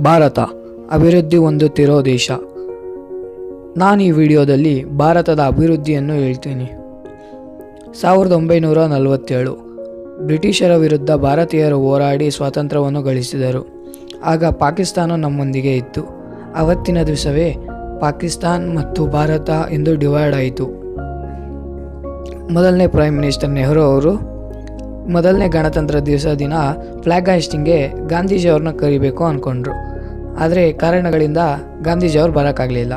ಭಾರತ ಅಭಿವೃದ್ಧಿ ಹೊಂದುತ್ತಿರೋ ದೇಶ. ನಾನು ಈ ವಿಡಿಯೋದಲ್ಲಿ ಭಾರತದ ಅಭಿವೃದ್ಧಿಯನ್ನು ಹೇಳ್ತೀನಿ. 1947 ಬ್ರಿಟಿಷರ ವಿರುದ್ಧ ಭಾರತೀಯರು ಹೋರಾಡಿ ಸ್ವಾತಂತ್ರ್ಯವನ್ನು ಗಳಿಸಿದರು. ಆಗ ಪಾಕಿಸ್ತಾನ ನಮ್ಮೊಂದಿಗೆ ಇತ್ತು. ಅವತ್ತಿನ ದಿವಸವೇ ಪಾಕಿಸ್ತಾನ್ ಮತ್ತು ಭಾರತ ಎಂದು ಡಿವೈಡ್ ಆಯಿತು. ಮೊದಲನೇ ಪ್ರೈಮ್ ಮಿನಿಸ್ಟರ್ ನೆಹರು ಅವರು ಮೊದಲನೇ ಗಣತಂತ್ರ ದಿನ ಫ್ಲ್ಯಾಗ್ ಹಾಸ್ಟಿಂಗ್ಗೆ ಗಾಂಧೀಜಿಯವ್ರನ್ನ ಕರಿಬೇಕು ಅಂದ್ಕೊಂಡ್ರು. ಆದರೆ ಕಾರಣಗಳಿಂದ ಗಾಂಧೀಜಿಯವ್ರು ಬರೋಕ್ಕಾಗಲಿಲ್ಲ.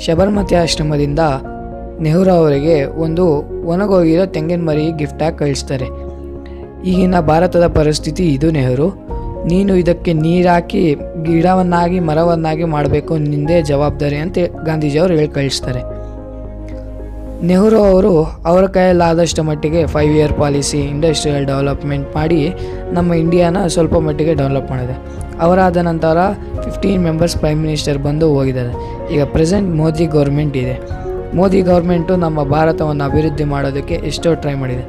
ಶಬರ್ಮತಿ ಆಶ್ರಮದಿಂದ ನೆಹರು ಅವರಿಗೆ ಒಂದು ಒಣಗೋಗಿರೋ ತೆಂಗಿನ ಮರಿ ಗಿಫ್ಟಾಗಿ ಕಳಿಸ್ತಾರೆ. ಈಗಿನ ಭಾರತದ ಪರಿಸ್ಥಿತಿ ಇದು. ನೆಹರು, ನೀನು ಇದಕ್ಕೆ ನೀರಾಕಿ ಗಿಡವನ್ನಾಗಿ ಮರವನ್ನಾಗಿ ಮಾಡಬೇಕು, ನಿಂದೇ ಜವಾಬ್ದಾರಿ ಅಂತ ಗಾಂಧೀಜಿಯವರು ಹೇಳಿ ಕಳಿಸ್ತಾರೆ. ನೆಹರು ಅವರು ಅವರ ಕೈಯಲ್ಲಾದಷ್ಟು ಮಟ್ಟಿಗೆ 5 ಇಯರ್ ಪಾಲಿಸಿ, ಇಂಡಸ್ಟ್ರಿಯಲ್ ಡೆವಲಪ್ಮೆಂಟ್ ಮಾಡಿ ನಮ್ಮ ಇಂಡಿಯಾನ ಸ್ವಲ್ಪ ಮಟ್ಟಿಗೆ ಡೆವಲಪ್ ಮಾಡಿದೆ. ಅವರಾದ ನಂತರ 15 ಮೆಂಬರ್ಸ್ ಪ್ರೈಮ್ ಮಿನಿಸ್ಟರ್ ಬಂದು ಹೋಗಿದ್ದಾರೆ. ಈಗ ಪ್ರೆಸೆಂಟ್ ಮೋದಿ ಗೌರ್ಮೆಂಟ್ ಇದೆ. ಮೋದಿ ಗೌರ್ಮೆಂಟು ನಮ್ಮ ಭಾರತವನ್ನು ಅಭಿವೃದ್ಧಿ ಮಾಡೋದಕ್ಕೆ ಎಷ್ಟೋ ಟ್ರೈ ಮಾಡಿದೆ.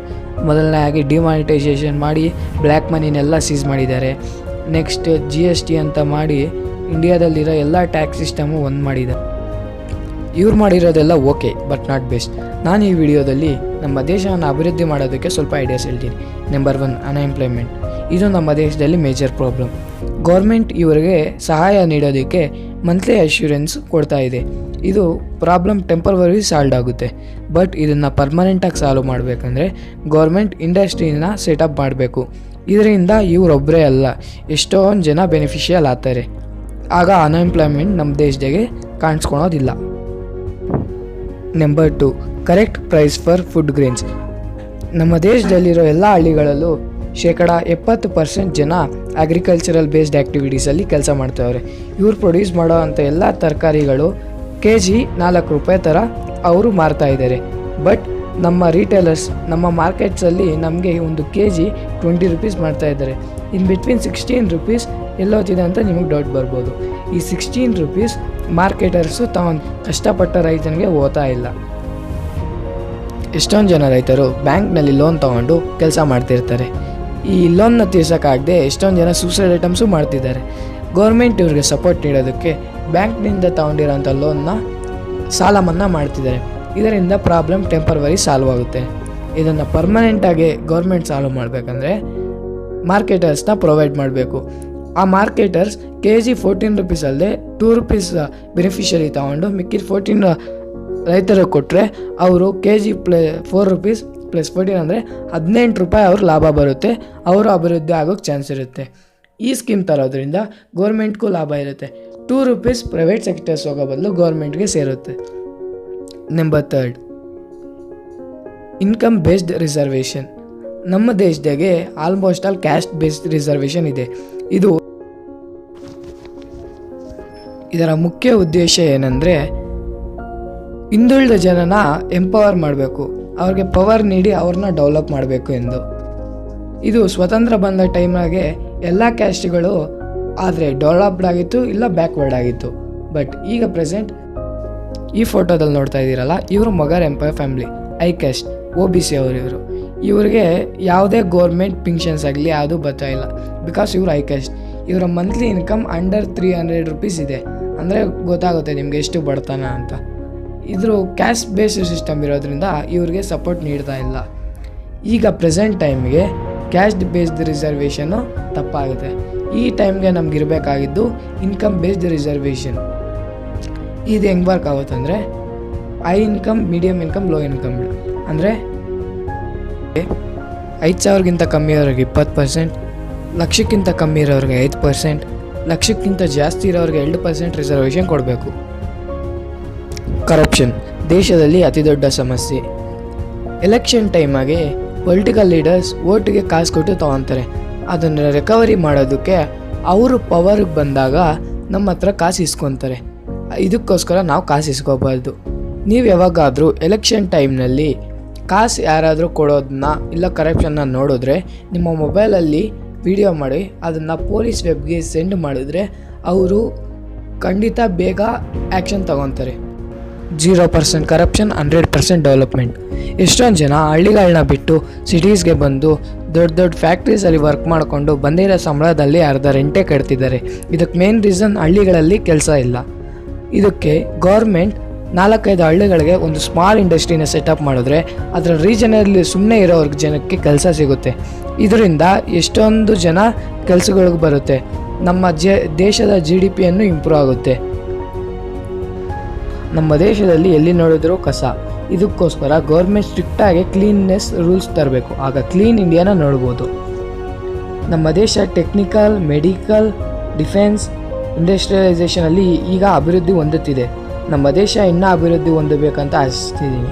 ಮೊದಲನೇದಾಗಿ ಡಿಮಾನಿಟೈಸೇಷನ್ ಮಾಡಿ ಬ್ಲ್ಯಾಕ್ ಮನಿನೆಲ್ಲ ಸೀಸ್ ಮಾಡಿದ್ದಾರೆ. ನೆಕ್ಸ್ಟ್ GST ಅಂತ ಮಾಡಿ ಇಂಡಿಯಾದಲ್ಲಿರೋ ಎಲ್ಲ ಟ್ಯಾಕ್ಸ್ ಸಿಸ್ಟಮು ಒಂದು ಮಾಡಿದ್ದಾರೆ. ಇವ್ರು ಮಾಡಿರೋದೆಲ್ಲ ಓಕೆ, ಬಟ್ ನಾಟ್ ಬೆಸ್ಟ್. ನಾನು ಈ ವಿಡಿಯೋದಲ್ಲಿ ನಮ್ಮ ದೇಶವನ್ನು ಅಭಿವೃದ್ಧಿ ಮಾಡೋದಕ್ಕೆ ಸ್ವಲ್ಪ ಐಡಿಯಾಸ್ ಹೇಳ್ತೀನಿ. Number 1, unemployment. ಇದು ನಮ್ಮ ದೇಶದಲ್ಲಿ ಮೇಜರ್ ಪ್ರಾಬ್ಲಮ್. ಗೌರ್ಮೆಂಟ್ ಇವರಿಗೆ ಸಹಾಯ ನೀಡೋದಕ್ಕೆ ಮಂತ್ಲಿ ಅಶ್ಯೂರೆನ್ಸ್ ಕೊಡ್ತಾ ಇದೆ. ಇದು ಪ್ರಾಬ್ಲಮ್ ಟೆಂಪರವರಿ ಸಾಲ್ವ್ ಆಗುತ್ತೆ. ಬಟ್ ಇದನ್ನು ಪರ್ಮನೆಂಟಾಗಿ ಸಾಲ್ವ್ ಮಾಡಬೇಕಂದ್ರೆ ಗೌರ್ಮೆಂಟ್ ಇಂಡಸ್ಟ್ರಿನ ಸೆಟಪ್ ಮಾಡಬೇಕು. ಇದರಿಂದ ಇವರೊಬ್ಬರೇ ಅಲ್ಲ, ಎಷ್ಟೊಂದು ಜನ ಬೆನಿಫಿಷಿಯಲ್ ಆಗ್ತಾರೆ. ಆಗ ಅನ್ಎಂಪ್ಲಾಯ್ಮೆಂಟ್ ನಮ್ಮ ದೇಶದಾಗೆ ಕಾಣಿಸ್ಕೊಳೋದಿಲ್ಲ. Number 2, correct price for food grains. ನಮ್ಮ ದೇಶದಲ್ಲಿರೋ ಎಲ್ಲ ಹಳ್ಳಿಗಳಲ್ಲೂ 70% ಜನ ಅಗ್ರಿಕಲ್ಚರಲ್ ಬೇಸ್ಡ್ ಆ್ಯಕ್ಟಿವಿಟೀಸಲ್ಲಿ ಕೆಲಸ ಮಾಡ್ತಾವ್ರೆ. ಇವ್ರು ಪ್ರೊಡ್ಯೂಸ್ ಮಾಡೋ ಅಂಥ ಎಲ್ಲ ತರಕಾರಿಗಳು kg 4 ರೂಪಾಯಿ ಥರ ಅವರು ಮಾರ್ತಾ ಇದ್ದಾರೆ. ಬಟ್ ನಮ್ಮ ರೀಟೇಲರ್ಸ್, ನಮ್ಮ ಮಾರ್ಕೆಟ್ಸಲ್ಲಿ ನಮಗೆ ಒಂದು kg 20 ರೂಪೀಸ್ ಮಾಡ್ತಾ ಇದ್ದಾರೆ. ಇನ್ ಬಿಟ್ವೀನ್ 16 ರೂಪೀಸ್ ಎಲ್ಲೋತಿದೆ ಅಂತ ನಿಮಗೆ ಡೌಟ್ ಬರ್ಬೋದು. ಈ 16 ರೂಪೀಸ್ ಮಾರ್ಕೆಟರ್ಸು ಕಷ್ಟಪಟ್ಟ ರೈತನಿಗೆ ಹೋಗ್ತಾ ಇಲ್ಲ. ಎಷ್ಟೊಂದು ಜನ ರೈತರು ಬ್ಯಾಂಕ್ನಲ್ಲಿ ಲೋನ್ ತೊಗೊಂಡು ಕೆಲಸ ಮಾಡ್ತಿರ್ತಾರೆ. ಈ ಲೋನ್ನ ತೀರ್ಸೋಕ್ಕಾಗದೆ ಎಷ್ಟೊಂದು ಜನ ಸೂಸೈಡ್ ಐಟಮ್ಸು ಮಾಡ್ತಿದ್ದಾರೆ. ಗೌರ್ಮೆಂಟ್ ಇವ್ರಿಗೆ ಸಪೋರ್ಟ್ ನೀಡೋದಕ್ಕೆ ಬ್ಯಾಂಕ್ನಿಂದ ತೊಗೊಂಡಿರೋಂಥ ಲೋನ್ನ ಸಾಲ ಮನ್ನಾ ಮಾಡ್ತಿದ್ದಾರೆ. ಇದರಿಂದ ಪ್ರಾಬ್ಲಮ್ ಟೆಂಪರವರಿ ಸಾಲ್ವ್ ಆಗುತ್ತೆ. ಇದನ್ನು ಪರ್ಮನೆಂಟಾಗಿ ಗೌರ್ಮೆಂಟ್ ಸಾಲ್ವ್ ಮಾಡಬೇಕಂದ್ರೆ ಮಾರ್ಕೆಟರ್ಸ್ನ ಪ್ರೊವೈಡ್ ಮಾಡಬೇಕು. ಆ ಮಾರ್ಕೆಟರ್ಸ್ kg 14 ರೂಪೀಸ್ ಅಲ್ಲದೆ 2 ರೂಪೀಸ್ ಬೆನಿಫಿಷರಿ ತೊಗೊಂಡು ಮಿಕ್ಕಿದ 14 ರೈತರಿಗೆ ಕೊಟ್ಟರೆ ಅವರು kg 4 ರೂಪೀಸ್ ಪ್ಲಸ್ 14 ಅಂದರೆ 18 ರೂಪಾಯಿ ಅವ್ರ ಲಾಭ ಬರುತ್ತೆ. ಅವರು ಅಭಿವೃದ್ಧಿ ಆಗೋಕ್ಕೆ ಚಾನ್ಸ್ ಇರುತ್ತೆ. ಈ ಸ್ಕೀಮ್ ತರೋದ್ರಿಂದ ಗೌರ್ಮೆಂಟ್ಗೂ ಲಾಭ ಇರುತ್ತೆ. 2 ರೂಪೀಸ್ ಪ್ರೈವೇಟ್ ಸೆಕ್ಟರ್ಸ್ ಹೋಗೋ ಬದಲು ಗೌರ್ಮೆಂಟ್ಗೆ ಸೇರುತ್ತೆ. Number 3, income based reservation. ನಮ್ಮ ದೇಶದಾಗೆ almost all caste based reservation ಇದೆ. ಇದರ ಮುಖ್ಯ ಉದ್ದೇಶ ಏನಂದರೆ ಹಿಂದುಳಿದ ಜನನ ಎಂಪವರ್ ಮಾಡಬೇಕು, ಅವ್ರಿಗೆ ಪವರ್ ನೀಡಿ ಅವ್ರನ್ನ ಡೆವಲಪ್ ಮಾಡಬೇಕು ಎಂದು. ಇದು ಸ್ವತಂತ್ರ ಬಂದ ಟೈಮಾಗೆ ಎಲ್ಲ ಕ್ಯಾಸ್ಟ್ಗಳು ಆದರೆ ಡೆವಲಪ್ಡ್ ಆಗಿತ್ತು, ಇಲ್ಲ ಬ್ಯಾಕ್ವರ್ಡ್ ಆಗಿತ್ತು. ಬಟ್ ಈಗ ಪ್ರೆಸೆಂಟ್ ಈ ಫೋಟೋದಲ್ಲಿ ನೋಡ್ತಾ ಇದ್ದೀರಲ್ಲ, ಇವರು ಮಗರ್ ಎಂಪೈರ್ ಫ್ಯಾಮಿಲಿ, ಐ ಕ್ಯಾಸ್ಟ್, OBC ಅವರು. ಇವ್ರಿಗೆ ಯಾವುದೇ ಗೋರ್ಮೆಂಟ್ ಪಿನ್ಷನ್ಸ್ ಆಗಲಿ ಯಾವುದು ಬರ್ತಾ ಇಲ್ಲ. ಬಿಕಾಸ್ ಇವರು ಐ ಕ್ಯಾಸ್ಟ್. ಇವರ ಮಂತ್ಲಿ ಇನ್ಕಮ್ ಅಂಡರ್ 300 ರೂಪೀಸ್ ಇದೆ. ಅಂದರೆ ಗೊತ್ತಾಗುತ್ತೆ ನಿಮಗೆ ಎಷ್ಟು ಬಡತನ ಅಂತ. ಇದ್ರ ಕ್ಯಾಸ್ಟ್ ಬೇಸ್ಡ್ ಸಿಸ್ಟಮ್ ಇರೋದ್ರಿಂದ ಇವ್ರಿಗೆ ಸಪೋರ್ಟ್ ನೀಡ್ತಾ ಇಲ್ಲ. ಈಗ ಪ್ರೆಸೆಂಟ್ ಟೈಮ್ಗೆ ಕ್ಯಾಸ್ಟ್ ಬೇಸ್ಡ್ ರಿಸರ್ವೇಷನ್ನು ತಪ್ಪಾಗುತ್ತೆ. ಈ ಟೈಮ್ಗೆ ನಮ್ಗೆ ಇರಬೇಕಾಗಿದ್ದು ಇನ್ಕಮ್ ಬೇಸ್ಡ್ ರಿಸರ್ವೇಷನ್. ಇದು ಹೆಂಗೆ ವರ್ಕ್ ಆಗುತ್ತಂದರೆ high income, medium income, low income. ಅಂದರೆ 5,000ಗಿಂತ ಕಮ್ಮಿ ಇರೋರಿಗೆ 20%, ಲಕ್ಷಕ್ಕಿಂತ ಕಮ್ಮಿ ಇರೋರಿಗೆ 5%, ಲಕ್ಷಕ್ಕಿಂತ ಜಾಸ್ತಿ ಇರೋರಿಗೆ 2% ರಿಸರ್ವೇಷನ್ ಕೊಡಬೇಕು. ಕರಪ್ಷನ್ ದೇಶದಲ್ಲಿ ಅತಿ ದೊಡ್ಡ ಸಮಸ್ಯೆ. ಎಲೆಕ್ಷನ್ ಟೈಮಾಗೆ ಪೊಲಿಟಿಕಲ್ ಲೀಡರ್ಸ್ ಓಟಿಗೆ ಕಾಸು ಕೊಟ್ಟು ತೊಗೊತಾರೆ. ಅದನ್ನು ರಿಕವರಿ ಮಾಡೋದಕ್ಕೆ ಅವರು ಪವರ್ಗೆ ಬಂದಾಗ ನಮ್ಮ ಹತ್ರ ಕಾಸು ಇಸ್ಕೊತಾರೆ. ಇದಕ್ಕೋಸ್ಕರ ನಾವು ಕಾಸು ಇಸ್ಕೋಬಾರ್ದು. ನೀವು ಯಾವಾಗಾದರೂ ಎಲೆಕ್ಷನ್ ಟೈಮ್ನಲ್ಲಿ ಕಾಸು ಯಾರಾದರೂ ಕೊಡೋದನ್ನ ಇಲ್ಲ ಕರಪ್ಷನ್ನ ನೋಡಿದ್ರೆ ನಿಮ್ಮ ಮೊಬೈಲಲ್ಲಿ ವಿಡಿಯೋ ಮಾಡಿ ಅದನ್ನು ಪೊಲೀಸ್ ವೆಬ್ಗೆ ಸೆಂಡ್ ಮಾಡಿದ್ರೆ ಅವರು ಖಂಡಿತ ಬೇಗ ಆ್ಯಕ್ಷನ್ ತಗೊತಾರೆ. 0% ಕರಪ್ಷನ್, 100% ಡೆವಲಪ್ಮೆಂಟ್. ಎಷ್ಟೊಂದು ಜನ ಹಳ್ಳಿಗಳನ್ನ ಬಿಟ್ಟು ಸಿಟೀಸ್ಗೆ ಬಂದು ದೊಡ್ಡ ದೊಡ್ಡ ಫ್ಯಾಕ್ಟ್ರೀಸಲ್ಲಿ ವರ್ಕ್ ಮಾಡಿಕೊಂಡು ಬಂದಿರೋ ಸಂಬಳದಲ್ಲಿ ಅರ್ಧ ರೆಂಟೇ ಕಟ್ತಿದ್ದಾರೆ. ಇದಕ್ಕೆ ಮೇನ್ ರೀಸನ್ ಹಳ್ಳಿಗಳಲ್ಲಿ ಕೆಲಸ ಇಲ್ಲ. ಇದಕ್ಕೆ ಗೌರ್ಮೆಂಟ್ 4-5 ಹಳ್ಳಿಗಳಿಗೆ ಒಂದು ಸ್ಮಾಲ್ ಇಂಡಸ್ಟ್ರಿನ ಸೆಟಪ್ ಮಾಡಿದ್ರೆ ಅದರ ರೀಜನಲ್ಲಿ ಸುಮ್ಮನೆ ಇರೋರ್ಗೆ ಜನಕ್ಕೆ ಕೆಲಸ ಸಿಗುತ್ತೆ. ಇದರಿಂದ ಎಷ್ಟೊಂದು ಜನ ಕೆಲಸಗಳಿಗೆ ಬರುತ್ತೆ. ನಮ್ಮ ದೇಶದ GDPಯನ್ನು ಇಂಪ್ರೂವ್ ಆಗುತ್ತೆ. ನಮ್ಮ ದೇಶದಲ್ಲಿ ಎಲ್ಲಿ ನೋಡಿದ್ರೂ ಕಸ. ಇದಕ್ಕೋಸ್ಕರ ಗೌರ್ಮೆಂಟ್ ಸ್ಟ್ರಿಕ್ಟಾಗಿ ಕ್ಲೀನ್ನೆಸ್ ರೂಲ್ಸ್ ತರಬೇಕು. ಆಗ ಕ್ಲೀನ್ ಇಂಡಿಯಾನ ನೋಡ್ಬೋದು. ನಮ್ಮ ದೇಶ ಟೆಕ್ನಿಕಲ್, ಮೆಡಿಕಲ್, ಡಿಫೆನ್ಸ್, ಇಂಡಸ್ಟ್ರಿಯಲೈಸೇಷನಲ್ಲಿ ಈಗ ಅಭಿವೃದ್ಧಿ ಹೊಂದುತ್ತಿದೆ. ನಮ್ಮ ದೇಶ ಇನ್ನೂ ಅಭಿವೃದ್ಧಿ ಹೊಂದಬೇಕಂತ ಆಶಿಸ್ತಿದ್ದೀನಿ.